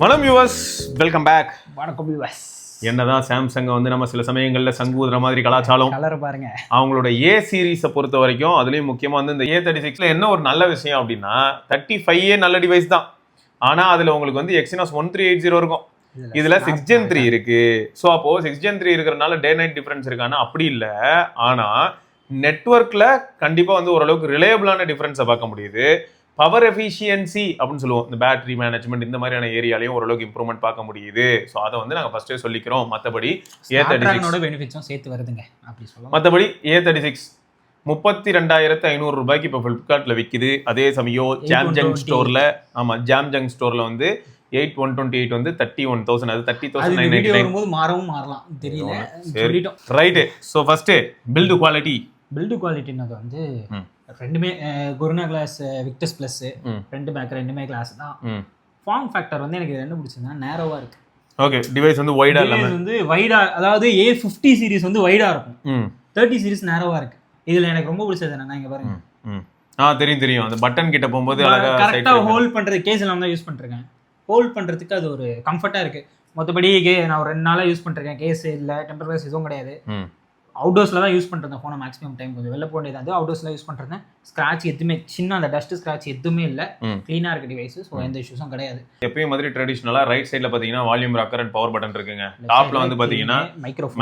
வணக்கம் viewers, welcome back. வணக்கம் viewers. என்னதான் சாம்சங்கை வந்து நம்ம சில சமயங்களில் சங்குதுற மாதிரி கலாச்சாரம் கலர் பாருங்க. அவங்களோட ஏ சீரீஸை பொறுத்த வரைக்கும் அதுலேயும் முக்கியமாக வந்து இந்த A36ல என்ன ஒரு நல்ல விஷயம் அப்படின்னா 35A நல்ல டிவைஸ் தான். ஆனால் அதில் உங்களுக்கு வந்து Exynos 1380 இருக்கும். இதில் 6 Gen 3 இருக்கு. ஸோ அப்போ 6 Gen 3 இருக்கிறனால டே நைட் டிஃப்ரென்ஸ் இருக்கானா? அப்படி இல்லை. ஆனால் நெட்ஒர்க்கில் கண்டிப்பாக வந்து ஓரளவுக்கு ரிலையபிளான டிஃப்ரென்ஸை பார்க்க முடியுது. பவர் எஃபிஷியன்சி அப்படின்னு சொல்லுவோம், இந்த பேட்டரி மேனேஜ்மெண்ட் இந்த மாதிரியான ஏரியாலையும் ஓரளவுக்கு இம்ப்ரூவ்மெண்ட் பார்க்க முடியுது. ஸோ அதை வந்து நாங்கள் ஃபர்ஸ்டே சொல்லிக்கிறோம். மற்றபடி A36 பெனிஃபிட்ஸும் சேர்த்து வருதுங்க அப்படி சொல்லலாம். மற்றபடி A36 32,500 ரூபாய்க்கு இப்போ ஃப்ளிப்கார்ட்டில் விற்கிது. அதே சமயம் ஜாம்ஜங் ஸ்டோரில் ஸ்டோரில் வந்து 8128 வந்து 31,000, அது 30,999 வரும்போது மாறலாம் தெரியல. சொல்லிட்டோம் ரைட்டு. ஸோ ஃபர்ஸ்ட் பில்டு குவாலிட்டினது வந்து ரெண்டுமே கொரோனா கிளாஸ் விக்டஸ் பிளஸ் ரெண்டு பேக் ரெண்டுமே கிளாஸ் தான். ஃபார்ம் ஃபேக்டர் வந்து எனக்கு என்ன பிடிச்சதுன்னா நேரோவா இருக்கு. ஓகே, டிவைஸ் வந்து வைடா இல்லாம வந்து வைடா, அதாவது A50 சீரிஸ் வந்து வைடா இருக்கும், 30 சீரிஸ் நேரோவா இருக்கு. இதுல எனக்கு ரொம்ப பிடிச்சது என்னன்னா, இங்க பாருங்க, தெரியும் அந்த பட்டன் கிட்ட போகும்போது அழகா கரெக்டா ஹோல்ட் பண்றது. கேஸ் எல்லாம் தான் யூஸ் பண்ணிருக்கேன். ஹோல்ட் பண்றதுக்கு அது ஒரு கம்ஃபர்ட்டா இருக்கு. மற்றபடி நான் ஒரு 2 நாளா யூஸ் பண்ணிருக்கேன். கேஸ் இல்ல, டெம்பர் கிளாஸ் எதுவும் கிடையாது. அவுட்டோர்ஸ்ல தான் யூஸ் பண்றேன் ஃபோனை. மேக்ஸிமம் டைம் கொஞ்சம் வெளில போக வேண்டியது, அவுட்டோர்ஸ்ல யூஸ் பண்றேன். ஸ்கிராட்ச் எதுவுமே, சின்ன அந்த டஸ்ட் ஸ்கிராட்ச் எதுவுமே இல்லை. கிளீனா இருக்கு டிவைஸ். ஸோ எந்த இஷ்யூஸும் கிடையாது. எப்பயும் மாதிரி ட்ரெடிஷனலா ரைட் சைட்ல பாத்தீங்கன்னா volume rocker and power button இருக்குங்க. டாப்ல வந்து பாத்தீங்கன்னா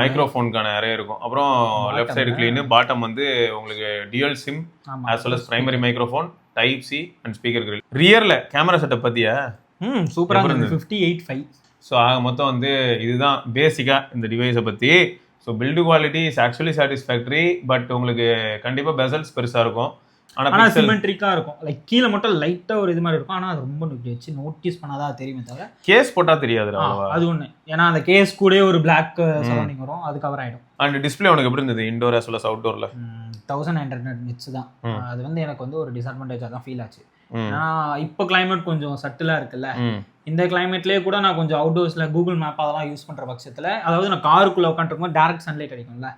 மைக்ரோஃபோனுக்கான அரே இருக்கும். அப்புறம் லெஃப்ட் சைடு கிளீன், பாட்டம் வந்து உங்களுக்கு dual SIM as well as primary microphone, type C and speaker grill. ரியர்ல கேமரா செட்டப் பத்தியா சூப்பரா இருந்தது. 58.5. ஸோ ஆக மொத்தம் வந்து இதுதான் பேசிக்கா இந்த டிவைஸை பத்தி. So build quality is actually satisfactory. But உங்களுக்கு கண்டிப்பாக பெசல்ஸ் பெருசாக இருக்கும், ஆனால் சிமெட்ரிக்காக இருக்கும். லைக் கீழே மட்டும் லைட்டாக ஒரு இது மாதிரி இருக்கும். ஆனால் அது ரொம்ப வச்சு நோட்டீஸ் பண்ணாதான் தெரியுமே தவிர கேஸ் போட்டால் தெரியாது. அது ஒன்று. ஏன்னா அந்த கேஸ் கூட ஒரு பிளாக் சரௌண்டிங் வரும், அது கவர் ஆகிடும். அண்ட் டிஸ்பிளே உனக்கு எப்படி இருந்தது indoor as well as அவுட்டோரில்? 1900 nits தான். அது வந்து எனக்கு வந்து ஒரு டிஸ்அட்வான்டேஜாக தான் ஃபீல் ஆச்சு. ஏன்னா இப்போ கிளைமேட் கொஞ்சம் சட்டிலாக இருக்குல்ல. இந்த கிளைமேட்லேயே கூட நான் கொஞ்சம் அவுட்டோர்ஸ்ல கூகுள் மேப் அதெல்லாம் யூஸ் பண்ற பட்சத்துல, அதாவது நான் காருக்குள்ள உட்காந்துருக்கும் டைரக்ட் சன்லைட் அடிக்கும்ல,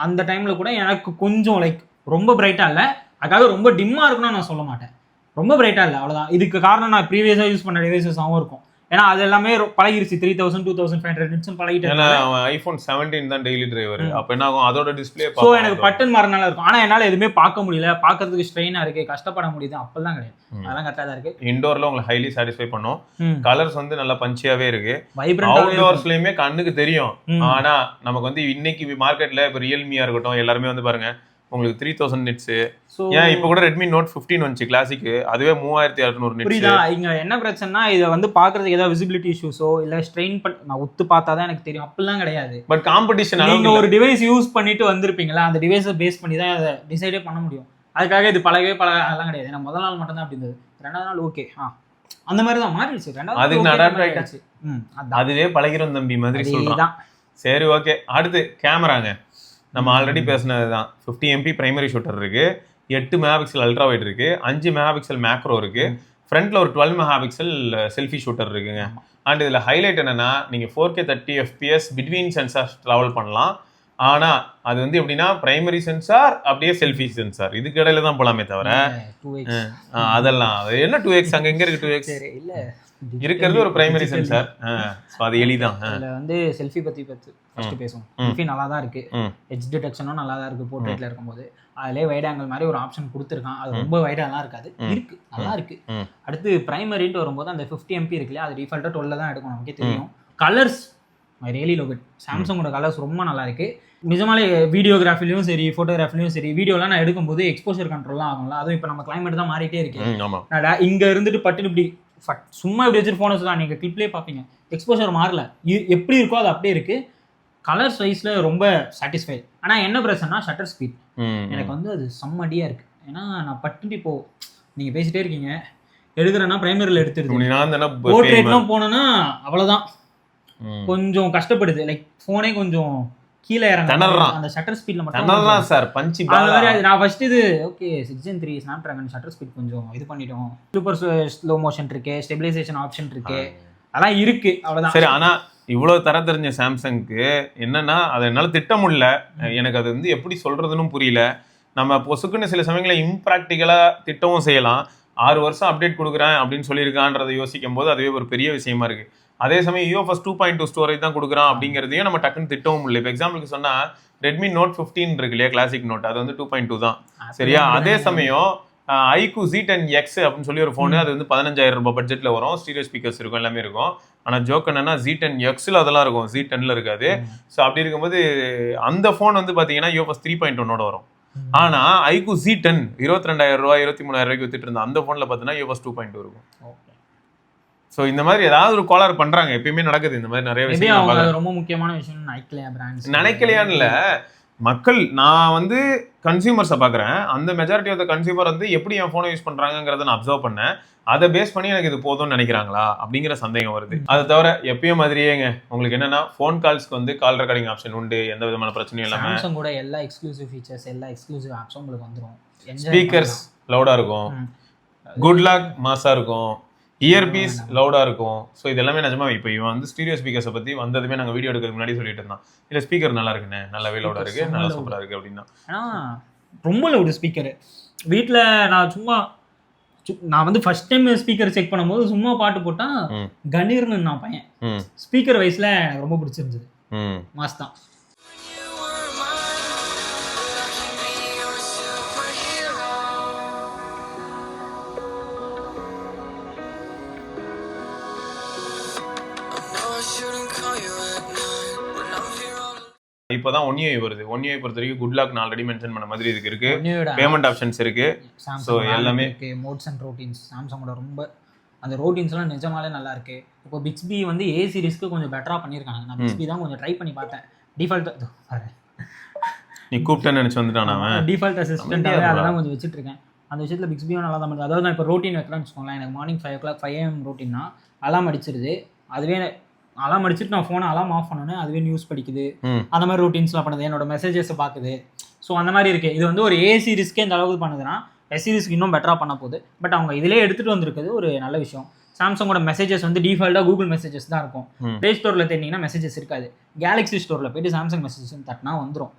அந்த டைம்ல கூட எனக்கு கொஞ்சம் லைக் ரொம்ப பிரைட்டா இல்ல, அதுக்காக ரொம்ப டிம்மா இருக்குன்னு நான் சொல்ல மாட்டேன், ரொம்ப பிரைட்டா இல்ல, அவ்வளவுதான். இதுக்கு காரணம் நான் ப்ரீவியஸா யூஸ் பண்ண டிவைசஸாவும் இருக்கும். ஏன்னா அது எல்லாமே பழகிருச்சு. 3000 2500 நிட்ஸ் பழகிட்டு. ஏன்னா iPhone 17 தான் டெய்லி டிரைவர். அப்ப என்ன ஆகும், அதோட டிஸ்ப்ளே சோ எனக்கு பட்டன் மாறனால இருக்கும். ஆனா என்னால எதுவுமே பார்க்க முடியல, பார்க்கிறதுக்கு ஸ்ட்ரெயினா இருக்கு, கஷ்டப்பட முடியுது. அப்பெல்லாம் கிடையாது, அதெல்லாம் கரெக்டா தான் இருக்கு. இன்டோர்ல உங்களுக்கு ஹைலி சாட்டிஸ்ஃபை பண்ணும். கலர்ஸ் வந்து நல்லா பஞ்சியாவே இருக்கு. அவுட்டோர்ஸ்லயுமே கண்ணுக்கு தெரியும். ஆனா நமக்கு வந்து இன்னைக்கு மார்க்கெட்ல இப்ப ரியல்மியா இருக்கட்டும் எல்லாருமே வந்து பாருங்க உங்களுக்கு 3000 நிட்ஸ். ஏன் இப்ப கூட Redmi Note 15 வந்துச்சு கிளாசிக், அதுவே 3600 நிட்ஸ். புரியுதா? இங்க என்ன பிரச்சனைனா, இதை வந்து பாக்குறதுக்கு ஏதாவது விசிபிலிட்டி இஷ்யூஸோ இல்ல ஸ்ட்ரெயின் நான் ஒத்து பார்த்தாதான் எனக்கு தெரியும், அப்படிலாம் கிடையாது. பட் காம்படிஷன், நீங்க ஒரு டிவைஸ் யூஸ் பண்ணிட்டு வந்திருப்பீங்களா, அந்த டிவைஸை பேஸ் பண்ணி தான் அதை டிசைடே பண்ண முடியும். அதுக்காக இது அதெல்லாம் கிடையாது. ஏன்னா முதல் நாள் மட்டும் தான் அப்படி இருந்தது, 2வது நாள் ஓகே அந்த மாதிரி தான் மாறிடுச்சு. 2வது அதுவே பழகிறோம் தம்பி மாதிரி சொல்றான். சரி, ஓகே. அடுத்து கேமராங்க. நம்ம ஆல்ரெடி பேசினது தான். 50 MP பிரைமரி ஷூட்டர் இருக்கு, 8 மெகாபிக்சல் அல்ட்ரா வைட் இருக்கு, 5 மெகாபிக்சல் மேக்ரோ இருக்கு, ஃப்ரண்ட்ல ஒரு 12 மெகாபிக்சல் செல்ஃபி ஷூட்டர் இருக்குங்க. அண்ட் இதுல ஹைலைட் என்னன்னா, நீங்க 4K 30 FPS between sensor travel பண்ணலாம். ஆனா அது வந்து எப்படின்னா பிரைமரி சென்சார் அப்படியே செல்ஃபி சென்சார் இதுக்கு இடையில தான் போலாமே தவிர அதெல்லாம் என்ன 2x அங்க எங்க இருக்கு 2x இல்ல இருக்கிறது ஒரு பிரைமரி சென்சார். அது எளிதான். இதுல வந்து செல்ஃபி பத்தி ஃபர்ஸ்ட் பேசுவோம். செல்ஃபி நல்லா தான் இருக்கு, எட்ஜ் டிடெக்ஷனும் நல்லா தான் இருக்கு. போர்ட்ரேட்ல இருக்கும்போது அதுலயே வைட் ஆங்கிள் மாதிரி ஒரு ஆப்ஷன் கொடுத்துருக்கான். அது ரொம்ப வைடாலாம் இருக்காது, இருக்கு, நல்லா இருக்கு. அடுத்து பிரைமரின்ட்டு வரும்போது அந்த 50 MP இருக்குல்லையா, அது டிஃபால்ட்டா 12 தான் எடுக்கும், நமக்கே தெரியும். Colours I really love it. சாம்சங்கோட கலர்ஸ் ரொம்ப நல்லா இருக்கு. நிஜமாலே வீடியோகிராஃபிலையும் சரி ஃபோட்டோகிராஃபிலையும் சரி, வீடியோலாம் நான் எடுக்கும்போது எக்ஸ்போஷர் கண்ட்ரோல்லாம் ஆகும்ல, அதுவும் இப்போ நம்ம கிளைமேட் தான் மாறிட்டே இருக்கு. இங்க இருந்துட்டு பட்டுன்னு இப்படி சும்மா இப்படி வச்சுட்டு போன தான் நீங்க கிளிப்லேயே பார்ப்பீங்க, எக்ஸ்போஷர் மாறல, எப்படி இருக்கோ அது அப்படியே இருக்கு. கலர்ஸ் வைஸ்ல ரொம்ப சாட்டிஸ்ஃபை. ஆனா என்ன பிரச்சனைனா ஷட்டர் ஸ்பீட் எனக்கு வந்து அது செம்மடியா இருக்கு. ஏன்னா நான் பட்டுட்டு இப்போ நீங்க பேசிட்டே இருக்கீங்க, எடுக்கிறேன்னா பிரைமரியில் எடுத்துருது, போர்ட்ரேட்லாம் போனோன்னா அவ்வளவுதான், கொஞ்சம் கஷ்டப்படுது. லைக் போனே கொஞ்சம் கீழே இறங்க அந்த ஷட்டர் ஸ்பீட்ல மட்டும் சார் பஞ்சி. நான் ஃபர்ஸ்ட் இது okay 6 Gen 3 Snapdragon shutter speed கொஞ்சம் இது பண்ணிட்டோம். சூப்பர் ஸ்லோ மோஷன் இருக்கு, ஸ்டெபிலைசேஷன் ஆப்ஷன் இருக்கு, அதெல்லாம் இருக்கு, அவ்வளவுதான். சரி, ஆனா இவ்வளவு தர தெரிஞ்ச சாம்சங்க்கு என்னன்னா அதை என்னால திட்ட முடியல. எனக்கு அது வந்து எப்படி சொல்றதுன்னு புரியல. நம்ம பொசுக்குன்னு சில சமயங்கள இம்ப்ராக்டிக்கலா திட்டவும் செய்யலாம். 6 வருஷம் அப்டேட் கொடுக்குறேன் அப்படின்னு சொல்லியிருக்கான்றதை யோசிக்கும் போது அதுவே ஒரு பெரிய விஷயமா இருக்கு. அதே சமயம் UFS 2.2 ஸ்டோரேஜ் தான் கொடுக்குறான் அப்படிங்கிறதையும் நம்ம டக்குன்னு திட்டவும் இல்லை. இப்போ எக்ஸாம்பிளுக்கு சொன்னா ரெட்மி நோட் 15 இருக்கு இல்லையா, கிளாசிக் நோட், அது வந்து 2.2 தான் சரியா. அதே சமயம் iQOO Z10X அப்படின்னு சொல்லி ஒரு ஃபோனு, அது வந்து 15,000 ரூபாய் பட்ஜெட்ல வரும், ஸ்டீரியோ ஸ்பீக்கர்ஸ் இருக்கும், எல்லாமே இருக்கும். ஆனால் ஜோக் என்னன்னா Z10Xல அதெல்லாம் இருக்கும், Z10ல இருக்காது. ஸோ அப்படி இருக்கும்போது அந்த ஃபோன் வந்து பார்த்தீங்கன்னா UFS 3.1 வரும். ஆனா iQOO Z10 22,000 ரூபாய் 23,000 ரூபாய்க்கு வித்துட்டு இருந்தா அந்த ஃபோன்ல பார்த்தீங்கன்னா UFS 2.2 இருக்கும். ஸோ இந்த மாதிரி ஏதாவது ஒரு கோளாறு பண்றாங்க, எப்பயுமே நடக்குது இந்த மாதிரி நிறைய விஷயம். ரொம்ப முக்கியமான விஷயம் நினைக்கலையான்னு இல்ல, மக்கள், நான் வந்து கன்சியூமர்ஸை பார்க்குறேன், அந்த மெஜாரிட்டி ஆஃப் த கன்சியூமர் வந்து எப்படி என் ஃபோனை யூஸ் பண்ணுறாங்கிறத நான் அப்சர்வ் பண்ணேன். அதை பேஸ் பண்ணி எனக்கு இது போதும்னு நினைக்கிறாங்களா அப்படிங்கிற சந்தேகம் வருது. அதை தவிர எப்பயும் மாதிரியேங்க உங்களுக்கு என்னன்னா ஃபோன் கால்ஸ்க்கு வந்து கால் ரெக்கார்டிங் ஆப்ஷன் உண்டு, எந்த விதமான பிரச்சனையும் இல்லாமல். சாம்சங் கூட எல்லா எக்ஸ்க்ளூசிவ் ஃபீச்சர்ஸ், எல்லா எக்ஸ்க்ளூசிவ் ஆப்ஸும் உங்களுக்கு வந்துடும். ஸ்பீக்கர்ஸ் லவுடாக இருக்கும், குட் லாக் மாஸாக இருக்கும், இயர்பீஸ் லவுடாக இருக்கும். ஸோ இது எல்லாமே நிஜமா. இப்போ இவன் வந்து ஸ்டீரியோ ஸ்பீக்கர்ஸை பற்றி வந்ததுமே நாங்கள் வீடியோ எடுக்கிறதுக்கு முன்னாடி சொல்லிட்டு இருந்தான், இல்லை ஸ்பீக்கர் நல்லா இருக்குண்ணே, நல்லாவே லவுடாக இருக்கு, நல்லா சூப்பராக இருக்கு அப்படின்னா. ஆனால் ரொம்ப லவுடு ஸ்பீக்கரு. வீட்டில் நான் வந்து ஃபர்ஸ்ட் டைம் ஸ்பீக்கர் செக் பண்ணும்போது சும்மா பாட்டு போட்டால் கணீர்னு நான் பையன். ஸ்பீக்கர் வைஸில் எனக்கு ரொம்ப பிடிச்சிருந்தது, மாஸ் தான். இப்போதான் ஒன் UI வருது. ஒன் UI பொறுத்த வரைக்கும் குட் லாக் நான் ஆல்ரெடி மென்ஷன் பண்ண மாதிரி இதுக்கு இருக்கு, பேமெண்ட் ஆப்ஷன்ஸ் இருக்கு. ஸோ எல்லாமே மோட்ஸ் அண்ட் ரோட்டீன்ஸ் சாம்சங்கோட ரொம்ப அந்த ரோட்டீன்ஸ்லாம் நிஜமாலே நல்லா இருக்கு. இப்போ பிக்ஸ்பி வந்து A சீரிஸ்க்கு கொஞ்சம் பெட்டராக பண்ணியிருக்காங்க. நான் பிக்ஸ்பி தான் கொஞ்சம் ட்ரை பண்ணி பார்த்தேன். டிஃபால்ட் நீ கூப்பிட்டேன்னு நினச்சி வந்துட்டான் அவன், டிஃபால்ட் அசிஸ்டன்ட்டாகவே அதெல்லாம் கொஞ்சம் வச்சுட்டு இருக்கேன். அந்த விஷயத்தில் பிக்ஸ்பியும் நல்லா தான் பண்ணுது. அதாவது நான் இப்போ ரோட்டீன் வைக்கலாம்னு வச்சுக்கோங்களேன், எனக்கு மார்னிங் 5 o'clock 5 AM ரோட்டீன்னா அலாம் அடிச்சிருது. அதுவே அலாம் அடிச்சுட்டு நான் ஃபோனை அலாம் ஆஃப் பண்ணோன்னே அதுவே நியூஸ் படிக்குது, அந்த மாதிரி ரூட்டீன்ஸ்லாம் பண்ணுது, என்னோட மெசேஜஸை பார்க்குது. ஸோ அந்த மாதிரி இருக்குது. இது வந்து ஒரு A சீரிஸ்க்கே இந்த அளவுக்கு பண்ணுதுன்னா S சீரிஸ்க்கு இன்னும் பெட்டராக பண்ண போகுது. பட் அவங்க இதிலே எடுத்துகிட்டு வந்திருக்குது ஒரு நல்ல விஷயம். சாம்சங்கோட மெசேஜஸ் வந்து டிஃபால்ட்டாக கூகுள் மெசேஜஸ் தான் இருக்கும். ப்ளே ஸ்டோரில் தேடிங்கன்னா மெசேஜஸ் இருக்காது. கேலக்ஸி ஸ்டோரில் போய்ட்டு சாம்சங் மெசேஜஸ் தட்டினா வந்துடும்.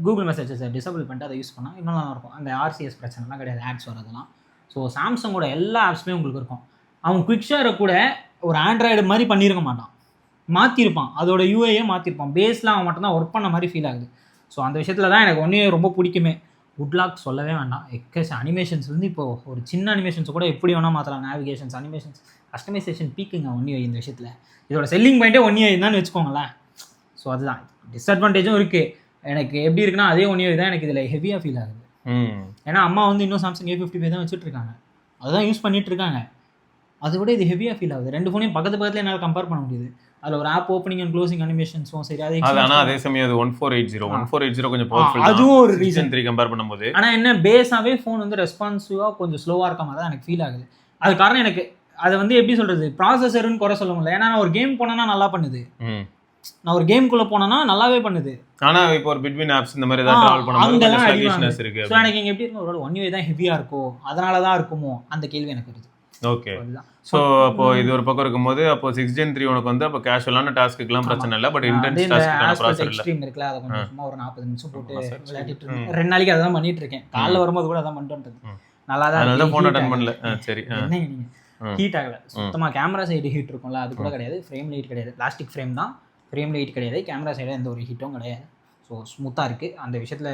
கூகுள் மெசேஜஸை டிசபிள் பண்ணிட்டு அதை யூஸ் பண்ணால் இன்னும் நல்லா இருக்கும். அந்த RCS பிரச்சனைலாம் கிடையாது, ஆட்ஸ் வரதெல்லாம். ஸோ சாம்சங்கோட எல்லா ஆப்ஸுமே உங்களுக்கு இருக்கும். அவன் குவிக் ஷேரை கூட ஒரு ஆண்ட்ராய்டு மாதிரி பண்ணியிருக்க மாட்டான், மாற்றிருப்பான். அதோட UIயே மாற்றிருப்பான். பேஸ்லாம் அவன் மட்டும் தான் ஒர்க் பண்ண மாதிரி ஃபீல் ஆகுது. ஸோ அந்த விஷயத்தில் தான் எனக்கு ஒன் UI ரொம்ப பிடிக்குமே. குட் லாக் சொல்லவே வேண்டாம். அனிமேஷன்ஸ் வந்து இப்போ ஒரு சின்ன அனிமேஷன்ஸ் கூட எப்படி வேணால் மாற்றலாம். நேவிகேஷன்ஸ், அனிமேஷன்ஸ், கஸ்டமைசேஷன் பீக்குங்க ஒன் UI இந்த விஷயத்தில். இதோட செல்லிங் பாயிண்ட்டே ஒன் UI தான் வச்சுக்கோங்களேன். ஸோ அதுதான் டிஸ்அட்வான்டேஜும் இருக்குது. எனக்கு எப்படி இருக்குன்னா அதே ஒன் UI தான் எனக்கு இதில் ஹெவியாக ஃபீல் ஆகுது. ஏன்னா அம்மா வந்து இன்னும் சாம்சங் A55 தான் வச்சுட்டு இருக்காங்க, அதுதான் யூஸ் பண்ணிட்டு இருக்காங்க. அதை விட இது ஹெவியாக ஃபீல் ஆகுது. ரெண்டு ஃபோனையும் பக்கத்தில் என்னால் கம்பேர் பண்ண முடியுது. அதில் ஒரு ஆப் ஓப்பனிங் அண்ட் க்ளோசிங் அனிமேஷன்ஸும் சரி. அதே சமயம் அது 1480 கொஞ்சம் பவர்ஃபுல், அதுவும் ஒரு ரீசன் 3 கம்பேர் பண்ணும்போது. ஆனால் என்ன பேஸாகவே ஃபோன் வந்து ரெஸ்பான்சிவாக கொஞ்சம் ஸ்லோவாக இருக்க மாதிரி தான் எனக்கு ஃபீல் ஆகுது. அது காரணம் எனக்கு அதை வந்து எப்படி சொல்கிறது, ப்ராசஸர்னு குறை சொல்ல முடியல. ஏன்னா நான் ஒரு கேம் போனேன்னா நல்லா பண்ணுது, நான் ஒரு கேம்குள்ளே போனேன்னா நல்லாவே பண்ணுது. ஆனால் இப்போ ஒரு பிட்வீன் ஆப்ஸ் இந்த மாதிரி ஏதாவது ட்ராவல் பண்ணும்போது ஸ்லகிஷ்னஸ் இருக்கு. ஸோ எனக்கு இங்கே எப்படி இருக்கும், ஒரு ஒன் UI தான் ஹெவியாக இருக்கோ அதனால தான் இருக்குமோ அந்த கேள்வி எனக்கு வருது. ஓகே. ஸோ அப்போ இது ஒரு பக்கம் இருக்கும்போது அப்போ 6 Gen 3 உனக்கு வந்து அப்போ கேஷுவலான டாஸ்க்குலாம் பிரச்சனை இல்லை, பட் இன்டென்ஸ் டாஸ்க்குக்கான ப்ராசஸர் இல்லை. எக்ஸ்ட்ரீம் இருக்குல்ல, அதை கொஞ்சம் சும்மா ஒரு 40 நிமிஷம் போட்டு விளையாடிட்டு இருக்கேன். 2 நாளைக்கு அதான் பண்ணிட்டு இருக்கேன். காலைல வரும்போது கூட அதான் பண்ணிட்டு வந்தது. நல்லா தான், அதனால ஃபோன் அட்டெண்ட் பண்ணல. சரி, ஹீட் ஆகல சுத்தமாக. கேமரா சைடு ஹீட் இருக்கும்ல, அது கூட கிடையாது. ஃப்ரேம் லைட் கிடையாது, பிளாஸ்டிக் ஃப்ரேம் தான், ஃப்ரேம் லைட் கிடையாது. கேமரா சைடில் எந்த ஒரு ஹீட்டும் கிடையாது. ஸோ ஸ்மூத்தாக இருக்குது. அந்த விஷயத்தில்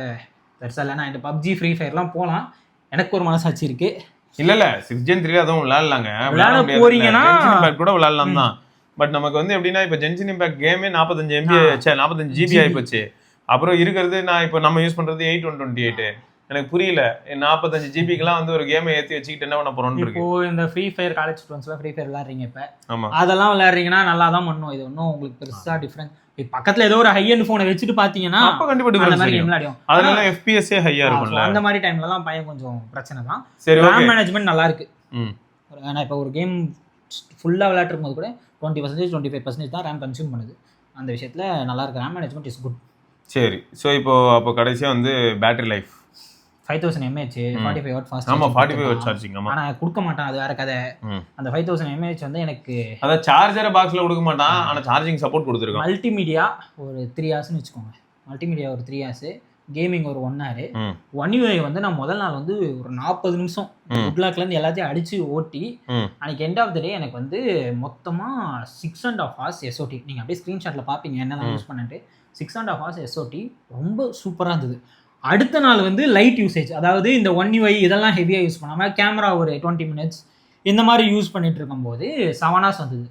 பெருசாக இல்லை. நான் இந்த PUBG ஃப்ரீ ஃபயர்லாம் போகலாம், எனக்கு ஒரு மனசாட்சி இருக்குது. இல்ல 6 Gen 3 அதுவும் விளையாடலாங்க, போறீங்கன்னா கூட விளையாடலாம் தான். பட் நமக்கு வந்து எப்படின்னா இப்போ Genshin Impact கேமே 45 GB ஆயிப்போச்சு. அப்புறம் இருக்கிறது நான் இப்போ நம்ம யூஸ் பண்றது 8/128. எனக்கு புரியல 45 GBக்கெல்லாம் வந்து ஒரு கேமை ஏற்றி வச்சுக்கிட்டு என்ன பண்ண போறோம்னு இருக்கு. இப்போ இந்த ஃப்ரீ ஃபயர் காலேஜ் ஸ்டூடெண்ட்ஸ்லாம் ஃப்ரீ ஃபயர் விளையாடுறீங்க, இப்போ அதெல்லாம் விளையாடுறீங்கன்னா நல்லா தான் பண்ணும். இது ஒன்றும் உங்களுக்கு பெருசா டிஃபரன்ஸ். பக்கத்துல ஏதோ ஒரு ஹை எண்ட் போனை வச்சுட்டு பாத்தீங்கன்னா அப்ப கண்டிப்பா அந்த மாதிரி விளையாடும். அதனால FPS ஹையா இருக்கும்ல, அந்த மாதிரி டைம்லலாம் பையன் கொஞ்சம் பிரச்சனை தான். சரி, RAM மேனேஜ்மெண்ட் நல்லா இருக்கு. ஏன்னா இப்போ ஒரு கேம் ஃபுல்லா விளையாடுற போது கூட 20% 25% தான் RAM கன்சியூம் பண்ணுது. அந்த விஷயத்துல நல்லா இருக்கு. RAM management is good. சரி, ஸோ அப்போ கடைசியா வந்து battery life 5000 mAh 45 watt fast. ஆமா 45 வாட் சார்ஜிங். ஆமா, ஆனா கொடுக்க மாட்டான், அது வேற கதை. அந்த 5000 mAh வந்து எனக்கு அத சார்ஜரை பாக்ஸ்ல கொடுக்க மாட்டான், ஆனா சார்ஜிங் சப்போர்ட் கொடுத்திருக்கான். மல்டிமீடியா ஒரு 3 hours னு வெச்சுக்கோங்க. மல்டிமீடியா ஒரு 3 hours, கேமிங் ஒரு 1 hour. ம். ஒன் யூஐ வந்து நான் முதல் நாள் வந்து ஒரு 40 நிமிஷம் குட்லாக்லேருந்து எல்லாத்தையும் அடிச்சு ஓட்டி ம். அன்னைக்கு எண்ட் ஆஃப் த டே எனக்கு வந்து மொத்தமாக 6.5 hours எஸ்ஓடி. நீங்கள் அப்படியே ஸ்க்ரீன்ஷாட்டில் பார்ப்பீங்க என்ன நான் யூஸ் பண்ணிட்டு 6.5 hours எஸ்ஓடி ரொம்ப சூப்பராக இருந்தது. அடுத்த நாள் வந்து லைட் யூசேஜ், அதாவது இந்த ஒன் யூஐ இதெல்லாம் ஹெவியாக யூஸ் பண்ணாமல் கேமரா ஒரு 20 minutes இந்த மாதிரி யூஸ் பண்ணிட்டு இருக்கும்போது 7 hours வந்தது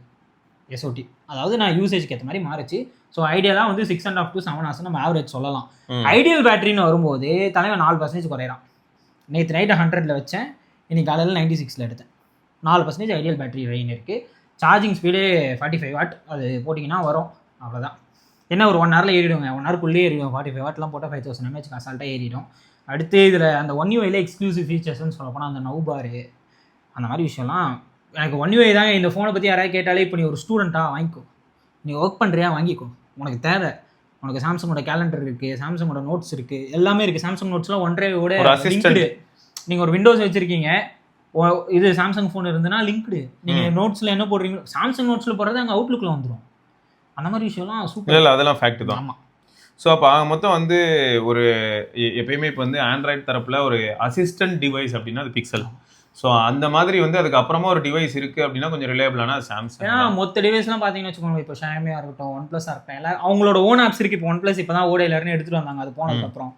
எஸ்ஓடி. அதாவது நான் யூசேஜ்க்கு ஏற்ற மாதிரி மாறிச்சு. ஸோ ஐடியலாக வந்து 6.5 to 7 hours நம்ம ஆவரேஜ் சொல்லலாம். ஐடியல் பேட்டரின்னு வரும்போது தலைவன் 4% குறையிறான். நேற்று நைட்டு 100ல் வச்சேன், இன்னைக்கு காலையில் 96ல் எடுத்தேன். 4% ஐடியல் பேட்டரி ரெயின் இருக்குது. சார்ஜிங் ஸ்பீடே 45 watt. அது போட்டிங்கன்னா வரும், அவ்வளோதான். என்ன ஒரு 1 hourல ஏறிடுங்க, 1 hourக்குள்ளேயே ஏறிடும். 45 wattலாம் போட்டால் 5000 mAh அசால்ட்டாக ஏறிடும். அடுத்து இதில் அந்த ஒன் யூஐயில் எக்ஸ்க்ளூசிவ் ஃபீச்சர்ஸ்ன்னு சொல்ல போனால் அந்த நவ்பாரு அந்த மாதிரி விஷயம்லாம் எனக்கு ஒன் யூஐ தாங்க. இந்த ஃபோனை பற்றி யாராவது கேட்டாலே இப்போ நீ ஒரு ஸ்டூடெண்ட்டாக வாங்கிக்கோ, நீ ஒர்க் பண்ணுறியா வாங்கிக்கோ, உனக்கு தேவை. உனக்கு சாம்சங்கோட கேலண்டர் இருக்குது, சாம்சங்கோட நோட்ஸ் இருக்குது, எல்லாமே இருக்குது. சாம்சங் நோட்ஸ்லாம் ஒன்றையோட லிங்க்டு. நீங்கள் ஒரு விண்டோஸ் வச்சுருக்கீங்க, இது சாம்சங் ஃபோன் இருந்ததுன்னா லிங்க்டு. நீங்கள் நோட்ஸில் என்ன போடுறீங்களோ சாம்சங் நோட்ஸில் போடுறது அங்கே அவுட்லுக்கில் வந்துடும். அந்த மாதிரி விஷயம்லாம் சூப்பர். இல்லை அதெல்லாம் ஃபேக்ட் தான். ஆமாம். ஸோ அப்போ மொத்தம் வந்து ஒரு எப்பயுமே இப்போ வந்து ஆண்ட்ராய்டு தரப்பில் ஒரு அசிஸ்டன்ட் டிவைஸ் அப்படின்னா அது பிக்சல். ஸோ அந்த மாதிரி வந்து அதுக்கப்புறமா ஒரு டிவைஸ் இருக்குது அப்படின்னா கொஞ்சம் ரிலேபிளான சாம்சங். ஏன்னா மொத்த டிவைஸ்லாம் பார்த்தீங்கன்னு வச்சுக்கோங்க, இப்போ ஷாமியாக இருக்கட்டும், ஒன் ப்ளஸ்ஸாக இருக்கட்டும், எல்லாம் அவங்களோட ஓன் ஆப்ஸ் இருக்குது. இப்போ ஒன் ப்ளஸ் இப்போ தான் ஓடையிலர்னு எடுத்துகிட்டு வந்தாங்க. அது போனதுக்கப்புறம்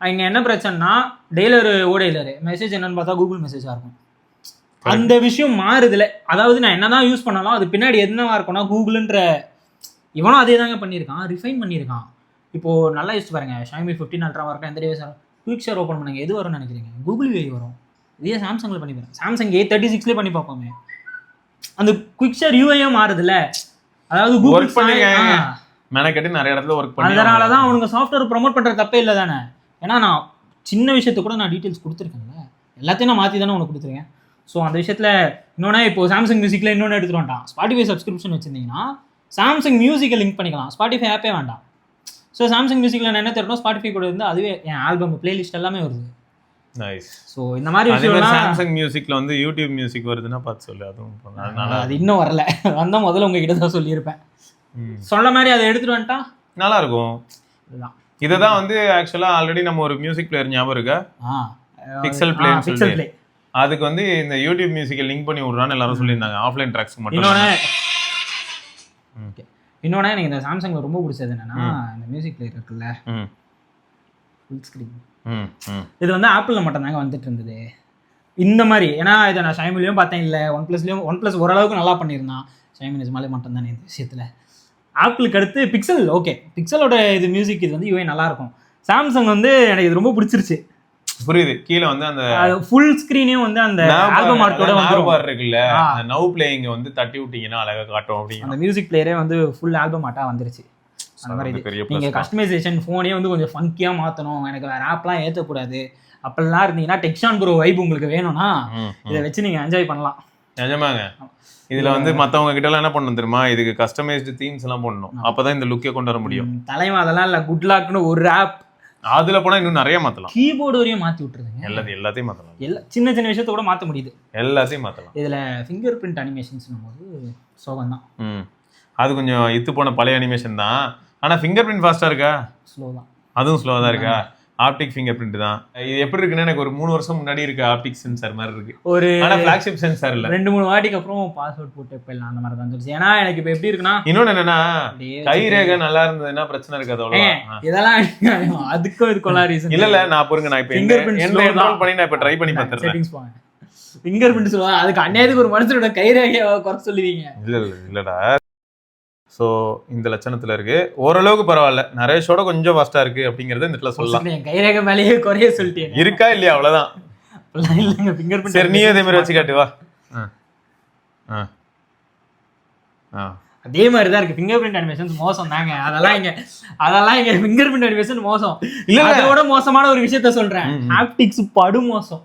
இங்கே என்ன பிரச்சனைனா டெய்லர் ஓடையிலர் மெசேஜ் என்னன்னு பார்த்தா கூகுள் மெசேஜாக இருக்கும். அந்த விஷயம் மாறுதில்ல. அதாவது நான் என்ன தான் யூஸ் பண்ணாலும் அது பின்னாடி என்னவா இருக்கும்னா கூகுள்ன்ற இவனும் அதே தாங்க பண்ணியிருக்கான், ரிஃபைன் பண்ணியிருக்கான். இப்போது நல்லா யூஸ் பாருங்க, ஷாமி 15 அல்ட்ராவாக இருக்கட்டும், எந்த டிவைஸ் வரும், குயிக் ஷேர் ஓப்பன் பண்ணுங்க, எது வரும்னு நினைக்கிறீங்க? கூகுள் வே வரும். இதே சாம்சங்கில் பண்ணி பாருங்க, சாம்சங் A36லேயே பண்ணி பார்ப்போமே, அந்த குயிக் ஷேர் யூஐயும் மாறுதில்ல. அதாவது கூகுள் மெனக்கெட்டு நிறைய இடத்துல ஒர்க் பண்ணி அதனால தான் அவனுங்க சாஃப்ட்வேர் ப்ரொமோட் பண்ணுறது தப்பே இல்லை தானே. ஏன்னா நான் சின்ன விஷயத்தை கூட நான் டீட்டெயில்ஸ் கொடுத்துருக்கேன்ல, எல்லாத்தையும் நான் மாற்றி தானே உனக்கு கொடுத்துருக்கேன். ஸோ அந்த விஷயத்தில் இன்னொன்று இப்போ சாம்சங் மியூசிக்கில் இன்னொன்று எடுத்துகிட்டு வந்துட்டான். ஸ்பாட்டிஃபை சப்ஸ்கிரிப்ஷன் வச்சுருந்தீங்கன்னா சாம்சங் மியூசிக்கை லிங்க் பண்ணிக்கலாம், ஸ்பாட்டிஃபை ஆப்பே வேண்டாம். ஸோ சாம்சங் மியூசிக்கில் நான் என்ன தெரியும், ஸ்பாட்டிஃபை கூட இருந்து அதுவே என் ஆல்பம் பிளேலிஸ்ட் எல்லாமே வருது. நைஸ். ஸோ இந்த மாதிரி விஷயம் சாம்சங் மியூசிக்ல வந்து யூடியூப் மியூசிக் வருதுன்னா பார்த்து சொல்லு. அதுவும் அதனால அது இன்னும் வரல, வந்தால் முதல்ல உங்ககிட்ட தான் சொல்லியிருப்பேன். சொல்ல மாதிரி அதை எடுத்துகிட்டு வந்துட்டா நல்லா இருக்கும். இதுதான் இதை வந்து ஆக்சுவலாக ஆல்ரெடி நம்ம ஒரு மியூசிக் பிளேயர் ஞாபகம் இருக்கா, பிக்சல் பிளேன்னு சொல்லி, அதுக்கு வந்து இந்த யூடியூப் மியூசிக்கை லிங்க் பண்ணி விட்றான்னு எல்லாரும் சொல்லியிருந்தாங்க, ஆஃப்லைன் ட்ராக்ஸ்க்கு மட்டும். இன்னொன்று எனக்கு இந்த சாம்சங்கில் ரொம்ப பிடிச்சது என்னன்னா இந்த மியூசிக் பிளேயர் இருக்குல்ல, ஃபுல் ஸ்க்ரீன். இது வந்து ஆப்பிளில் மட்டும்தாங்க வந்துட்டு இருந்தது இந்த மாதிரி. ஏன்னா இதை நான் ஷைமிலையும் பார்த்தேன், இல்லை ஒன் ப்ளஸ் ஓரளவுக்கு நல்லா பண்ணியிருந்தான். ஷைமி நிஜமாலே மட்டும் தானே இந்த விஷயத்தில். ஆப்பிளுக்கு அடுத்து பிக்சல். ஓகே, பிக்சலோட இது மியூசிக் இது வந்து யூஐ நல்லாயிருக்கும். சாம்சங் வந்து எனக்கு இது ரொம்ப பிடிச்சிருச்சு. புரியுது. கீழே வந்து அந்த ஃபுல் ஸ்க்ரீனையும் வந்து அந்த ஆல்பம் ஆர்ட்டோட வந்துரும் இருக்குல்ல, நவ் பிளேயிங் வந்து தட்டி விட்டீங்கன்னா அழகா காட்டும். அப்படி அந்த மியூசிக் பிளேயரே வந்து ஃபுல் ஆல்பம் ஆர்ட்டா வந்துருச்சு. அந்த மாதிரி நீங்கள் கஸ்டமைசேஷன் ஃபோனே வந்து கொஞ்சம் ஃபங்கியாக மாற்றணும், எனக்கு வேறு ஆப்லாம் ஏற்றக்கூடாது அப்படிலாம் இருந்தீங்கன்னா டெக்ஸான் ப்ரோ வைப் உங்களுக்கு வேணும்னா இதை வச்சு நீங்கள் என்ஜாய் பண்ணலாம். நிஜமாங்க. இதில் வந்து மற்றவங்க கிட்டலாம் என்ன பண்ணணும் தெரியுமா, இதுக்கு கஸ்டமைஸ்டு தீம்ஸ் எல்லாம் பண்ணணும், அப்போ தான் இந்த லுக்கே கொண்டு வர முடியும். தலைமை அதெல்லாம் இல்லை, குட் லாக்னு ஒரு ஆப் அதில் போனால் இன்னும் நிறைய மாற்றலாம். கீபோர்டு வரையும் மாற்றி விட்டுருதுங்க. எல்லாத்தையும் மாற்றலாம். சின்ன சின்ன விஷயத்த கூட மாற்ற முடியுது, எல்லாத்தையும் மாற்றலாம். இதில் ஃபிங்கர் பிரிண்ட் அனிமேஷன்ஸ்னும் போது சோகம் தான். அது கொஞ்சம் இத்து போன பழைய அனிமேஷன் தான். ஆனால் ஃபிங்கர் பிரிண்ட் ஃபாஸ்ட்டாக இருக்கா? ஸ்லோ தான். அதுவும் ஸ்லோவாக தான் இருக்கா? ஆப்டிக் ஃபிங்கர் பிரிண்ட் தான். இது எப்படி இருக்குன்னா எனக்கு ஒரு 3 வருஷம் முன்னாடி இருக்க ஆப்டிக் சென்சார் மாதிரி இருக்கு. ஒரு ஃபிளாக்ஷிப் சென்சார் இல்ல, 2-3 வாட்டிக்கு அப்புறம் பாஸ்வேர்ட் போட்டு போயிடலாம் அந்த மாதிரி தான் வந்துருச்சு. ஏன்னா எனக்கு இப்போ எப்படி இருக்குன்னா, இன்னொன்று என்னன்னா கை ரேகை நல்லா இருந்ததுன்னா பிரச்சனை இருக்காது. அவ்வளோ இதெல்லாம் அதுக்கும் இதுக்குள்ள ரீசன் இல்ல. நான் பாருங்க, நான் இப்போ ஃபிங்கர் பிரிண்ட் இன்ஸ்டால் பண்ணி நான் இப்போ ட்ரை பண்ணி பார்த்தேன். செட்டிங்ஸ் போங்க, ஃபிங்கர் பிரிண்ட் சொல்லுவாங்க. அதுக்கு அநியாயத்துக்கு ஒரு மனுஷனோட கை ரேகையை குறை சொல்லுவீங்க. இல்லடா. ஸோ இந்த லட்சணத்தில் இருக்கு, ஓரளவுக்கு பரவாயில்ல. நரேஷோட கொஞ்சம் ஃபாஸ்ட்டாக இருக்கு அப்படிங்கிறத இந்த இடத்துல சொல்லலாம். என் கைரேகை மேலேயே குறைய சொல்லிட்டேன். இருக்கா இல்லையா அவ்வளோதான். இல்லைங்க ஃபிங்கர் பிரிண்ட். சரி, நீ அதே மாதிரி வச்சு காட்டு வா. அதே மாதிரி தான் இருக்கு. ஃபிங்கர் பிரிண்ட் அனிமேஷன்ஸ் மோசம் தாங்க. அதெல்லாம் இங்க ஃபிங்கர் பிரிண்ட் அனிமேஷன் மோசம். இல்ல, அதோட மோசமான ஒரு விஷயத்த சொல்றேன், ஹாப்டிக்ஸ் படு மோசம்.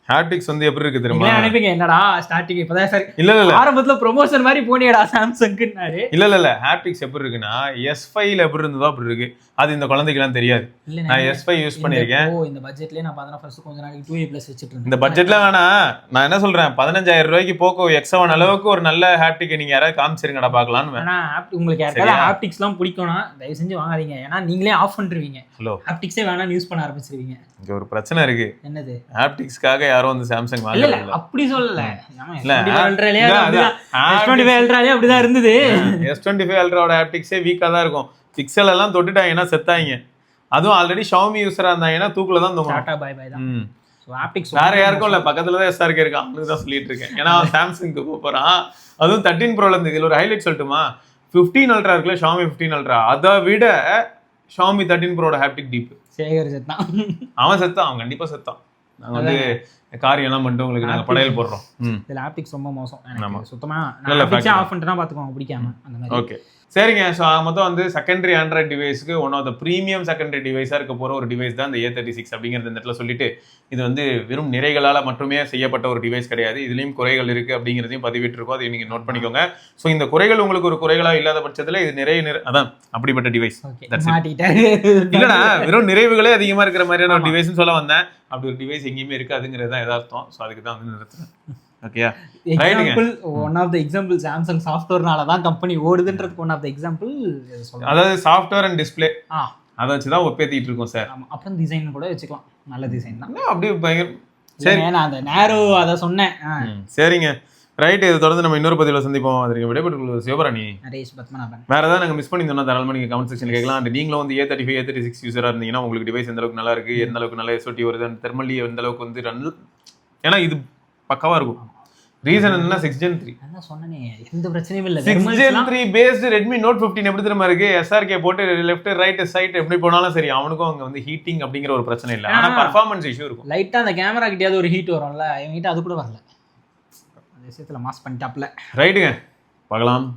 ஹாப்டிக்ஸ் வந்து எப்படி இருக்கு தெரியுமா? நினைப்பீங்க என்னடா ஸ்டார்டிங் இப்பதான் சரி, இல்ல ஆரம்பத்துல ப்ரொமோஷன் மாதிரி போனியடா சாம்சங்னாரு. இல்ல ஹாப்டிக்ஸ் எப்படி இருக்குன்னா S5ல எப்படி இருந்ததோ அப்படி இருக்கு. அது இந்த குழந்தைக்கெல்லாம் தெரியாது. இல்ல நான் S5 யூஸ் பண்ணியிருக்கேன். இந்த பட்ஜெட்லயே நான் பார்த்தா ஃபர்ஸ்ட் கொஞ்ச நாளைக்கு 2A+ வச்சிட்டு இருந்தேன். இந்த பட்ஜெட்ல வேணா நான் என்ன சொல்றேன், 15,000 ரூபாய்க்கு போக்கோ X7 அளவுக்கு ஒரு நல்ல ஹாப்டிக் நீங்க யாராவது காமிச்சிருங்கடா பாக்கலாம்னு. ஆனா உங்களுக்கு யாருக்காவது ஹாப்டிக்ஸ்லாம் பிடிக்கும்னா தயவு செஞ்சு வாங்காதீங்க. ஏன்னா நீங்களே ஆஃப் பண்ணிடுவீங்க. ஹலோ, ஹாப்டிக்ஸே வேணாம்னு யூஸ் பண்ண ஆரம்பிச்சிருவீங்க. இங்க ஒரு பிரச்சனை இருக்கு. என்னது? ஹாப்டிக்ஸ்க்காக யாரும் வந்து சாம்சங் இல்ல வாங்கல. இல்ல அப்படி சொல்லல. S25 அப்படிதான் இருந்தது. S25 அல்ட்ராவோட ஹாப்டிக்ஸே வீக்கா தான் இருக்கும். பிக்சல் எல்லாம் தொட்டுட்டாங்கன்னா செத்தாங்க. அதுவும் ஆல்ரெடி Xiaomi யூஸரா இருந்தாங்கன்னா தூக்குல தான் தூங்கணும். டாடா பை பை தான். சோ ஹாப்டிக்ஸ் வேற யாருக்கும் இல்ல, பக்கத்துல தான் SRK இருக்கு, அவனுக்கு தான் சொல்லிட்டு இருக்கேன். ஏன்னா அவன் சாம்சங்க்கு போறான். அதுவும் 13 Proல இருந்து. இதுல ஒரு ஹைலைட் சொல்லட்டுமா, 15 அல்ட்ரா இருக்குல்ல, Xiaomi 15 அல்ட்ரா, அதை விட Xiaomi 13 Proட ஹாப்டிக் டீப். சேகர் செத்தான். அவன் செத்தான், அவன் கண்டிப்பா செத்தான். நாங்க வந்து காரியெல்லாம் பண்ணிட்டு உங்களுக்கு நாங்க படையல் போடுறோம். இதுல ஹாப்டிக்ஸ் ரொம்ப மோசம். ஆமா. எனக்கு சுத்தமா ஹாப்டிக்ஸ் ஆஃப் பண்ணிட்டா பாத்துக்கோங்க, பிடிக்காம அந்த மாதிரி. ஓகே சரிங்க. ஸோ மொத்தம் வந்து செகண்டரி ஆண்ட்ராய்ட் டிவைஸ்க்கு one of the premium secondary டிவைஸாக இருக்க போகிற ஒரு டிவைஸ் தான் இந்த A36 அப்படிங்கிறது இந்த இடத்துல சொல்லிட்டு, இது வந்து வெறும் நிறைகளால் மட்டுமே செய்யப்பட்ட ஒரு டிவைஸ் கிடையாது, இதுலேயும் குறைகள் இருக்குது அப்படிங்கிறதையும் பதிவிட்டிருக்கோம். அதை நீங்கள் நோட் பண்ணிக்கோங்க. ஸோ இந்த குறைகள் உங்களுக்கு ஒரு குறைகளாக இல்லாத பட்சத்தில் இது நிறைய அதான் அப்படிப்பட்ட டிவைஸ். இல்லைனா வெறும் நிறைவுகளே அதிகமாக இருக்கிற மாதிரியான ஒரு டிவைஸ்னு சொல்ல வந்தேன். அப்படி ஒரு டிவைஸ் எங்கேயுமே இருக்காதுங்கிறது தான் எதார்த்தம். ஸோ அதுக்கு தான் வந்து நிறுத்துறேன். ஓகேயா? Example one of the example Samsung சாஃப்ட்வேர்னால தான் கம்பெனி ஓடுதுன்றதுக்கு ஒன் ஆஃப் தி எக்ஸாம்பிள் சொல்றேன். அதாவது சாஃப்ட்வேர் அண்ட் டிஸ்ப்ளே அதை வச்சு தான் ஒப்பேத்திட்டு இருக்கோம் சார். ஆமா, அப்புறம் டிசைன் கூட வச்சுக்கலாம். நல்ல டிசைன் தான். அப்படியே பயங்கர சரி, நான் அந்த நேரோ அதை சொன்னேன். சரிங்க, ரைட். இது தொடர்ந்து நம்ம இன்னொரு பதிவில் சந்திப்போம். அதற்கு விடைபெற்று சிவபராணி, நரேஷ் பத்மநாபன். வேற ஏதாவது நாங்கள் மிஸ் பண்ணியிருந்தோம்னா தாராளமாக நீங்கள் கமெண்ட் செக்ஷன் கேட்கலாம். அண்ட் நீங்களும் வந்து A35 A36 யூஸராக இருந்தீங்கன்னா உங்களுக்கு டிவைஸ் எந்த அளவுக்கு நல்லா இருக்கு, எந்த அளவுக்கு நல்ல SOT வருது, அந்த தெர்மலி எந்த அளவுக்கு வந்து ரன், ஏன்னா இது பக்காவா இருக்கும். ரீசன் என்னன்னா 6 Gen 3. அதான் சொன்னனே, எந்த பிரச்சனையும் இல்ல. 6 Gen 3 பேஸ்டு Redmi Note 15 எப்படி தெரியுமா இருக்கு? SRK போட்டு லெஃப்ட் ரைட் சைட் எப்படி போனாலும் சரி, அவனுக்கும் அங்க வந்து ஹீட்டிங் அப்படிங்கிற ஒரு பிரச்சனை இல்ல. ஆனா பெர்ஃபார்மன்ஸ் இஷ்யூ இருக்கும். லைட்டா அந்த கேமரா கிட்டயாவது ஒரு ஹீட் வரும்ல, இவங்க கிட்ட அது கூட வரல. அந்த விஷயத்துல மாஸ் பண்ணிட்டாப்ல. ரைட்டுங்க, பார்க்கலாம்.